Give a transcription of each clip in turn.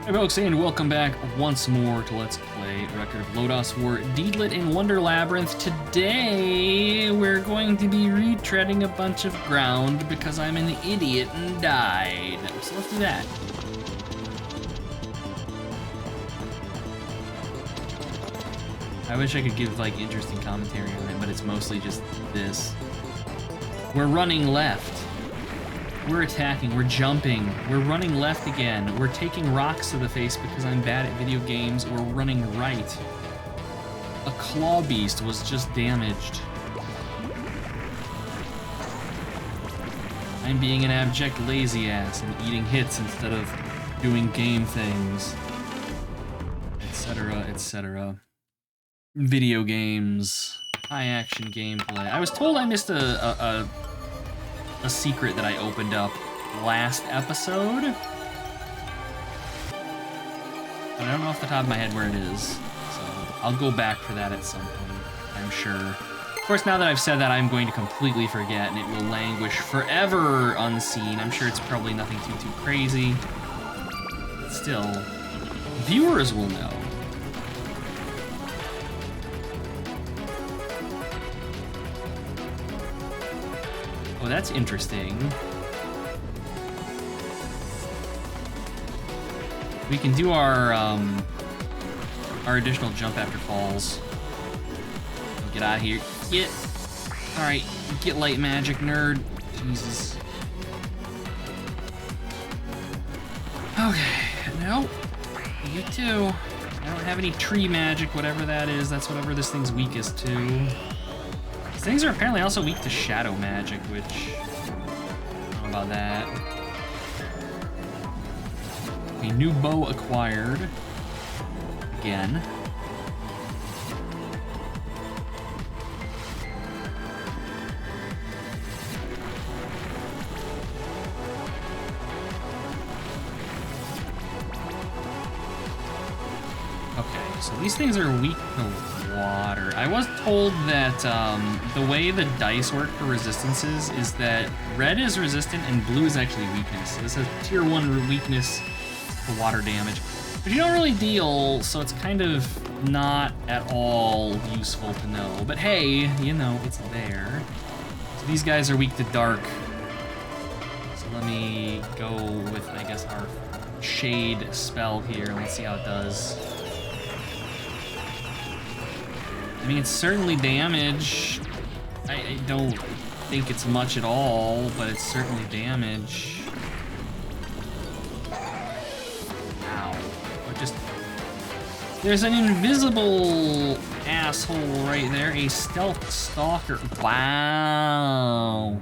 Hey folks, and welcome back once more to Let's Play a record of Lodoss War, Deedlit, and Wonder Labyrinth. Today, we're going to be retreading a bunch of ground because I'm an idiot and died. So let's do that. I wish I could give like interesting commentary on it, but it's mostly just this. We're running left. We're attacking, we're jumping, we're running left again, we're taking rocks to the face because I'm bad at video games, we're running right. A claw beast was just damaged. I'm being an abject lazy ass and eating hits instead of doing game things. Etc, etc. Video games, high action gameplay. I was told I missed a secret that I opened up last episode. But I don't know off the top of my head where it is. So I'll go back for that at some point, I'm sure. Of course, now that I've said that, I'm going to completely forget and it will languish forever unseen. I'm sure it's probably nothing too crazy. But still, viewers will know. Oh, that's interesting. We can do our additional jump after falls. Get out of here. Get. All right, get light magic, nerd. Jesus. Okay, no. You too. I don't have any tree magic, whatever that is. That's whatever this thing's weakest to. These things are apparently also weak to shadow magic, which I don't know about that. A new bow acquired. Again. Okay, so these things are weak to water. I was told that the way the dice work for resistances is that red is resistant and blue is actually weakness. So this has tier 1 weakness to water damage, which you don't really deal, so it's kind of not at all useful to know. But hey, you know, it's there. So these guys are weak to dark. So let me go with, I guess, our shade spell here. Let's see how it does. I mean, it's certainly damage. I don't think it's much at all, but it's certainly damage. Ow. What just... There's an invisible asshole right there. A stealth stalker. Wow.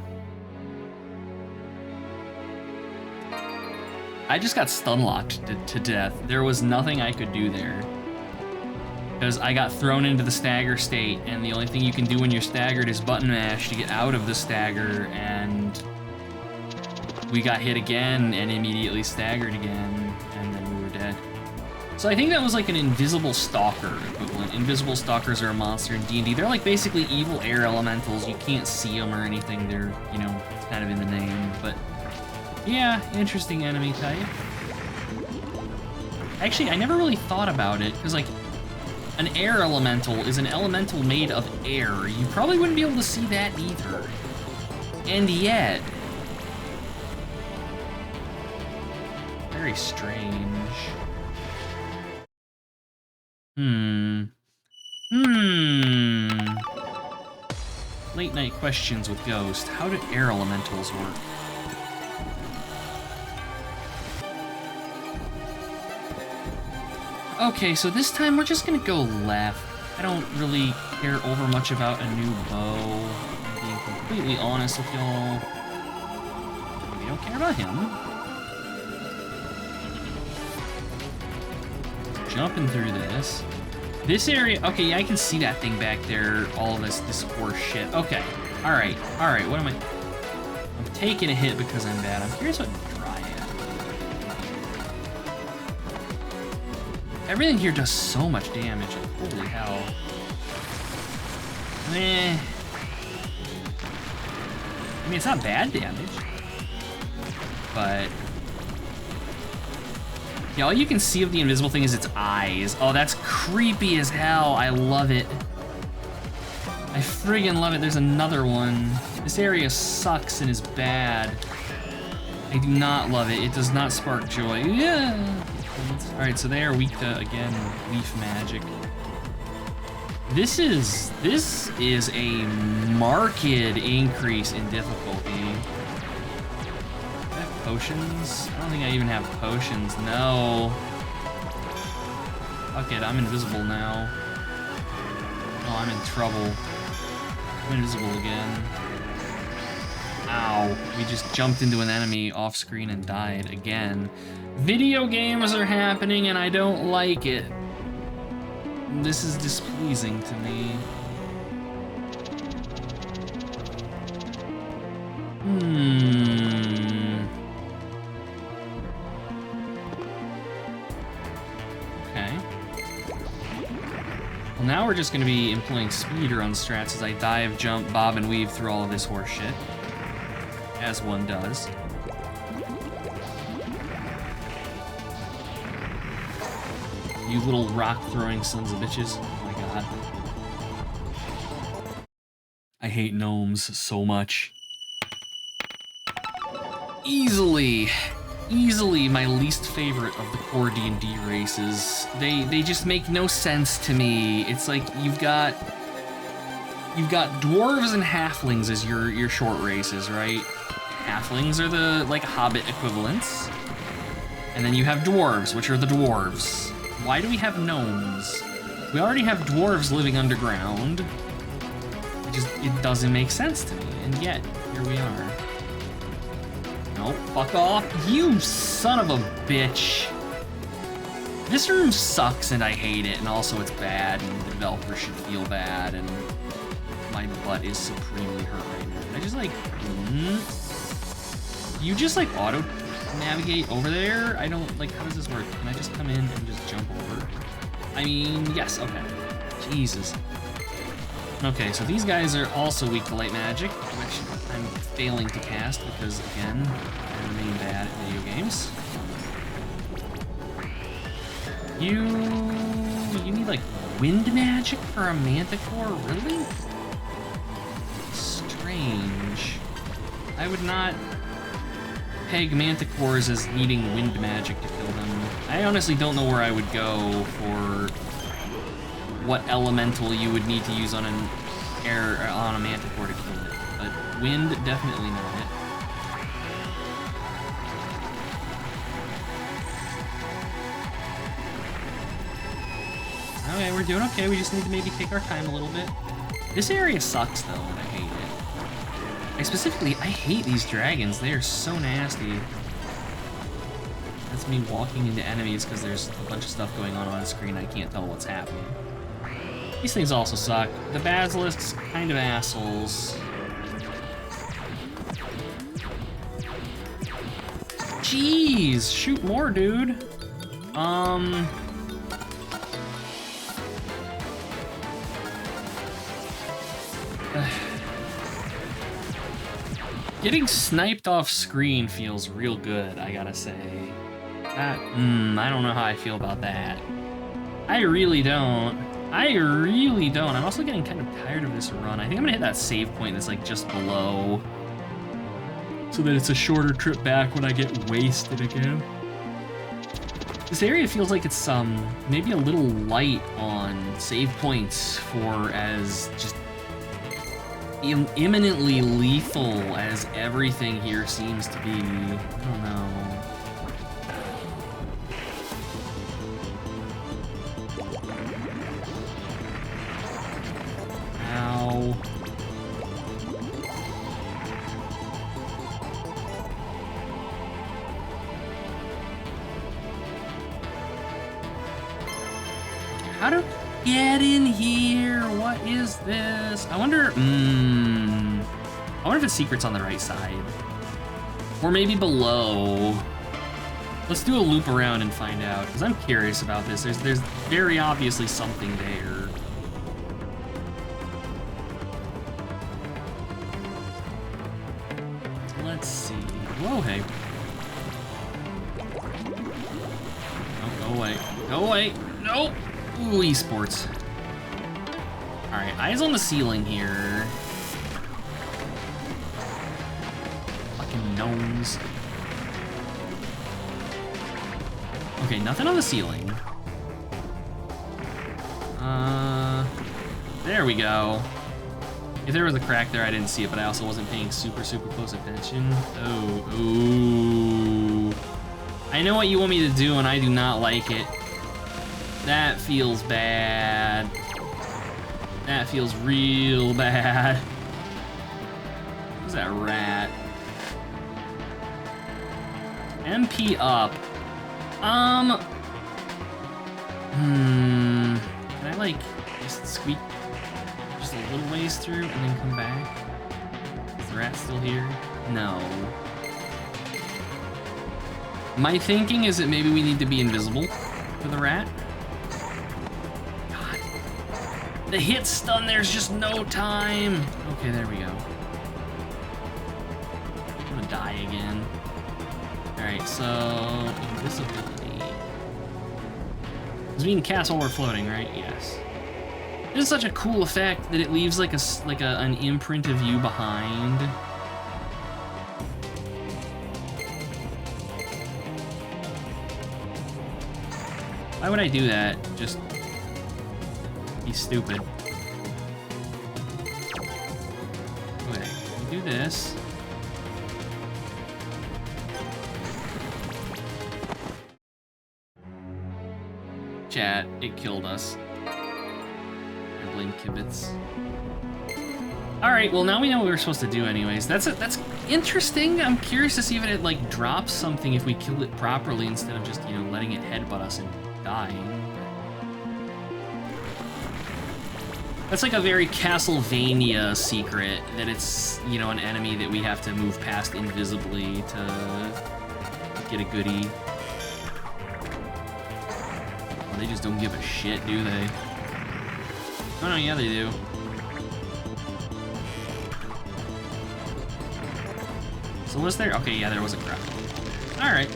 I just got stun-locked to death. There was nothing I could do there. Because I got thrown into the stagger state, and the only thing you can do when you're staggered is button mash to get out of the stagger, and we got hit again and immediately staggered again, and then we were dead. So I think that was like an invisible stalker equivalent. Invisible stalkers are a monster in D&D. They're like basically evil air elementals. You can't see them or anything. They're, you know, it's kind of in the name, but yeah, interesting enemy type. Actually, I never really thought about it, because like, an air elemental is an elemental made of air. You probably wouldn't be able to see that either. And yet... Very strange. Late night questions with Ghost. How do air elementals work? Okay, so this time we're just gonna go left. I don't really care over much about a new bow. I'm being completely honest with y'all. We don't care about him. Jumping through this. This area, okay, yeah, I can see that thing back there. All this horse shit. Okay, all right, what am I? I'm taking a hit because I'm bad. I'm curious what everything here does so much damage, like, holy hell. I mean, it's not bad damage, but Yeah, all you can see of the invisible thing is its eyes. Oh, that's creepy as hell. I love it. I friggin' love it. There's another one. This area sucks and is bad. I do not love it. It does not spark joy. Yeah. All right, so they are weak to, again, leaf magic. This is a marked increase in difficulty. Do I have potions? I don't think I even have potions. No. Fuck it, I'm invisible now. Oh, I'm in trouble. I'm invisible again. Ow. We just jumped into an enemy off screen and died again. Video games are happening and I don't like it. This is displeasing to me. Okay. Well, now we're just gonna be employing speedrun strats as I dive, jump, bob, and weave through all of this horse shit. As one does. You little rock-throwing sons of bitches. Oh my god. I hate gnomes so much. Easily my least favorite of the core D&D races. They just make no sense to me. It's like you've got dwarves and halflings as your short races, right? Halflings are the like hobbit equivalents. And then you have dwarves, which are the dwarves. Why do we have gnomes? We already have dwarves living underground. It doesn't make sense to me, and yet, here we are. No, fuck off, you son of a bitch. This room sucks and I hate it, and also it's bad, and the developer should feel bad, and my butt is supremely hurt right now. I just like, you just like auto navigate over there? I don't, like, how does this work? Can I just come in and just jump over? I mean, yes, okay. Jesus. Okay, so these guys are also weak to light magic, which I'm failing to cast because, again, I remain bad at video games. You need, like, wind magic for a manticore? Really? Strange. I would not peg manticores as needing wind magic to kill them. I honestly don't know where I would go for what elemental you would need to use on a manticore to kill it, but wind definitely not it. Okay, we're doing okay. We just need to maybe take our time a little bit. This area sucks though, and I hate it. I hate these dragons. They are so nasty. That's me walking into enemies because there's a bunch of stuff going on the screen. I can't tell what's happening. These things also suck. The basilisks, kind of assholes. Jeez, shoot more, dude. Getting sniped off screen feels real good, I gotta say. I don't know how I feel about that. I really don't. I'm also getting kind of tired of this run. I think I'm gonna hit that save point that's like just below, so that it's a shorter trip back when I get wasted again. This area feels like it's maybe a little light on save points for as just imminently lethal as everything here seems to be. I don't know. Ow. How to get in here? What is this? I wonder if the secret's on the right side. Or maybe below. Let's do a loop around and find out, because I'm curious about this. There's very obviously something there. Let's see. Whoa, hey. away. Go away. Nope. Ooh, esports. Alright, eyes on the ceiling here. Fucking gnomes. Okay, nothing on the ceiling. There we go. If there was a crack there, I didn't see it, but I also wasn't paying super close attention. Oh, ooh. I know what you want me to do, and I do not like it. That feels bad. That feels real bad. Who's that rat? MP up. Can I like just squeak just a little ways through and then come back? Is the rat still here? No. My thinking is that maybe we need to be invisible for the rat. God. The hit stun, there's just no time. Okay, there we go. I'm gonna die again. Alright, so invisibility. Does it mean castle or floating, right? Yes. It is such a cool effect that it leaves like an imprint of you behind. Why would I do that? Just be stupid. Okay, we do this. Chat, it killed us. I blame Kibitz. Alright, well now we know what we're supposed to do anyways. That's interesting. I'm curious to see if it like drops something if we kill it properly instead of just, you know, letting it headbutt us and dying. That's like a very Castlevania secret, that it's, you know, an enemy that we have to move past invisibly to get a goodie. They just don't give a shit, do they? Oh no, yeah they do. So was there? Okay, yeah, there was a crack. Alright.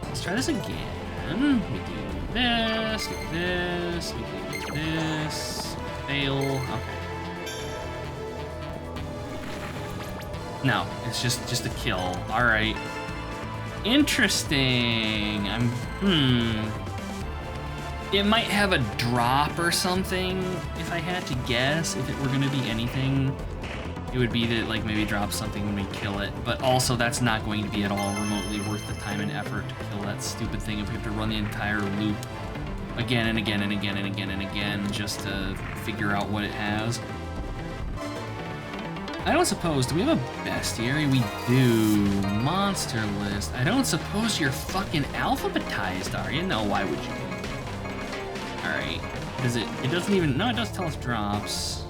Let's try this again. We do this, we do this, we do this. Fail. Okay. No, it's just a kill. Alright. Interesting. It might have a drop or something, if I had to guess. If it were gonna be anything, it would be that like maybe drop something when we kill it. But also that's not going to be at all remotely worth the time and effort to kill that stupid thing if we have to run the entire loop again and again and again and again and again just to figure out what it has. I don't suppose, do we have a bestiary? We do. Monster list. I don't suppose you're fucking alphabetized, are you? No, why would you be? Alright. It doesn't even, no, it does tell us drops.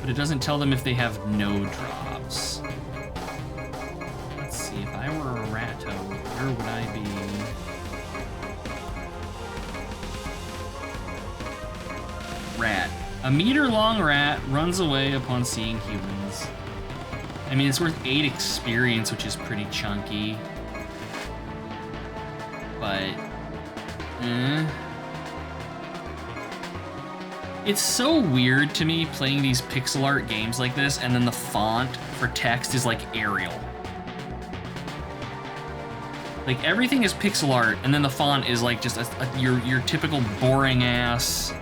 But it doesn't tell them if they have no drops. Let's see, if I were a ratto, where would I be? Rat. A meter-long rat runs away upon seeing humans. I mean, it's worth 8 experience, which is pretty chunky. But, It's so weird to me playing these pixel art games like this, and then the font for text is like Arial. Like, everything is pixel art, and then the font is like just your typical boring ass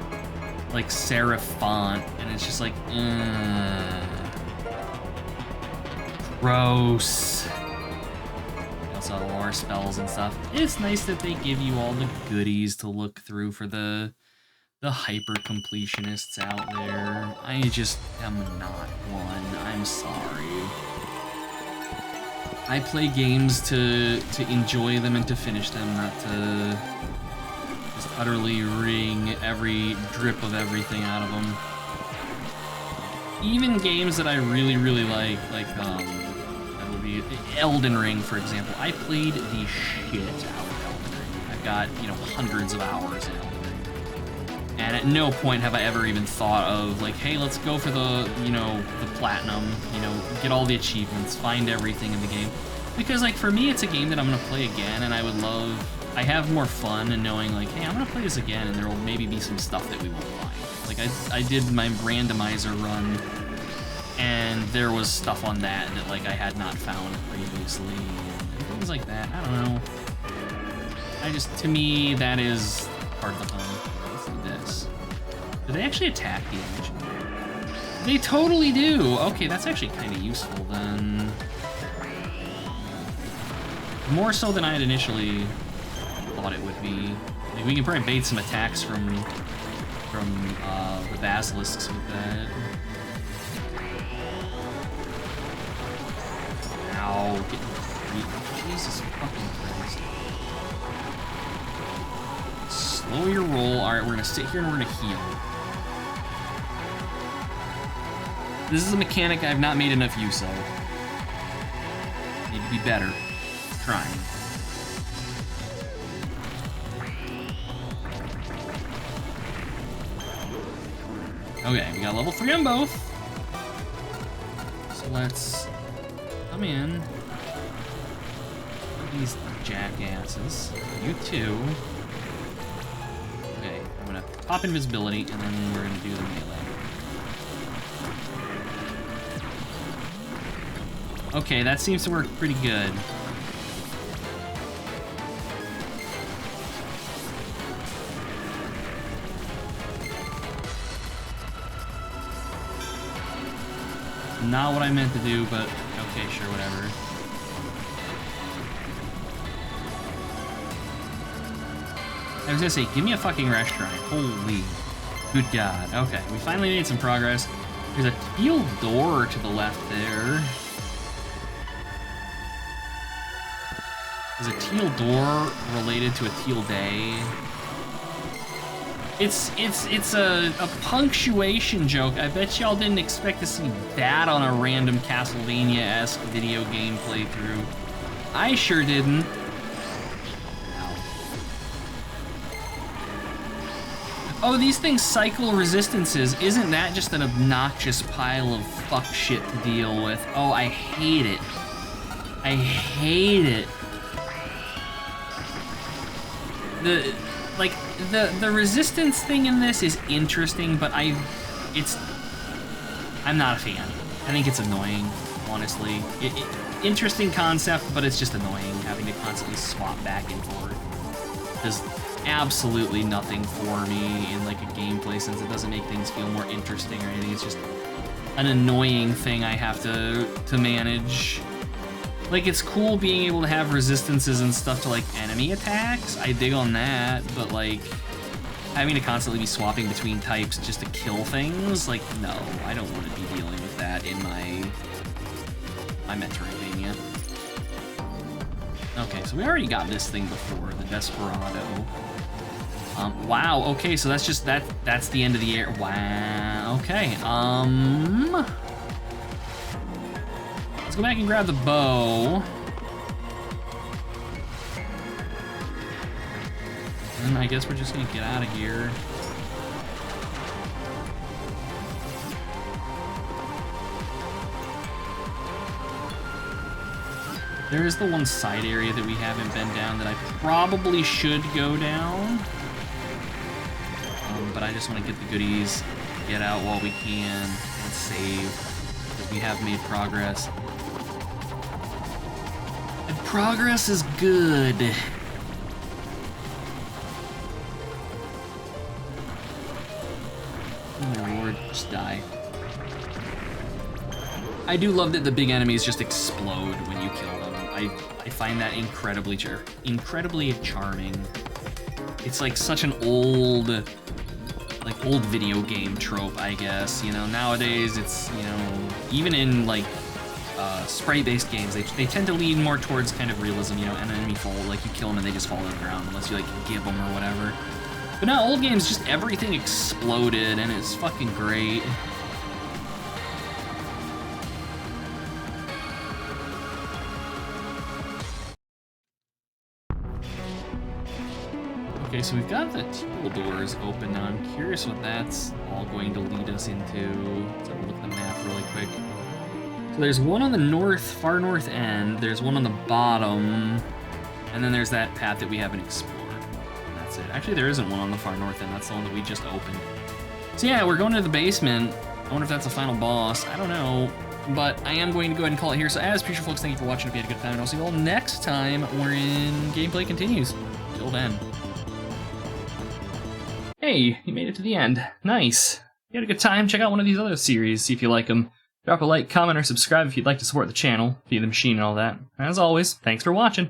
like serif font, and it's just like, gross. Also lore spells and stuff. It's nice that they give you all the goodies to look through for the hyper completionists out there. I just am not one. I'm sorry. I play games to enjoy them and to finish them, not to just utterly wring every drip of everything out of them. Even games that I really like that would be Elden Ring, for example. I played the shit out of Elden Ring. I've got, you know, hundreds of hours in Elden Ring. And at no point have I ever even thought of, like, hey, let's go for the, you know, the platinum, you know, get all the achievements, find everything in the game. Because, like, for me, it's a game that I'm gonna play again, and I would love... I have more fun in knowing, like, hey, I'm gonna play this again, and there will maybe be some stuff that we won't find. Like, I did my randomizer run, and there was stuff on that that, like, I had not found previously, and things like that. I don't know. To me, that is part of the fun. Let's do this. Do they actually attack the image? They totally do! Okay, that's actually kind of useful, then. More so than I had initially thought it would be. Like, we can probably bait some attacks from the basilisks with that. Ow, getting creepy. Jesus fucking Christ. Slow your roll. Alright, we're gonna sit here and we're gonna heal. This is a mechanic I've not made enough use of. Need to be better. Trying. Okay, we got level 3 on both. So let's come in. These jackasses. You too. Okay, I'm gonna pop invisibility and then we're gonna do the melee. Okay, that seems to work pretty good. Not what I meant to do, but okay, sure, whatever. I was gonna say, give me a fucking restaurant. Holy good God. Okay, we finally made some progress. There's a teal door to the left there. Is a teal door related to a teal day? It's a punctuation joke. I bet y'all didn't expect to see that on a random Castlevania-esque video game playthrough. I sure didn't. Oh, these things cycle resistances. Isn't that just an obnoxious pile of fuck shit to deal with? Oh, I hate it. I hate it. The resistance thing in this is interesting, but I'm not a fan. I think it's annoying, honestly. Interesting concept, but it's just annoying having to constantly swap back and forth. Does absolutely nothing for me in like a gameplay sense. It doesn't make things feel more interesting or anything. It's just an annoying thing I have to manage. Like, it's cool being able to have resistances and stuff to, like, enemy attacks. I dig on that, but, like, having to constantly be swapping between types just to kill things, like, no, I don't want to be dealing with that in my Metroidvania. Okay, so we already got this thing before, the Desperado. Wow, okay, so that's just, that's the end of the air. Wow, okay, let's go back and grab the bow. And I guess we're just gonna get out of here. There is the one side area that we haven't been down that I probably should go down. But I just want to get the goodies, get out while we can, and save, because we have made progress. And progress is good. Oh Lord, just die. I do love that the big enemies just explode when you kill them. I find that incredibly charming. It's like such an old video game trope, I guess. You know, nowadays it's, you know, even in like sprite-based games, they tend to lean more towards kind of realism. You know, an enemy fall, like you kill them and they just fall to the ground unless you like give them or whatever. But now old games, just everything exploded and it's fucking great. Okay, so we've got the Teal doors open now. I'm curious what that's all going to lead us into. Let's have a look at the map really quick. So there's one on the far north end, there's one on the bottom, and then there's that path that we haven't explored. And that's it. Actually, there isn't one on the far north end, that's the one that we just opened. So yeah, we're going to the basement. I wonder if that's the final boss. I don't know. But I am going to go ahead and call it here. So as per usual, folks, thank you for watching. If you had a good time, and I'll see you all next time wherein gameplay continues. Till then. Hey, you made it to the end. Nice. If you had a good time, check out one of these other series, see if you like them. Drop a like, comment, or subscribe if you'd like to support the channel, via the machine and all that. As always, thanks for watching.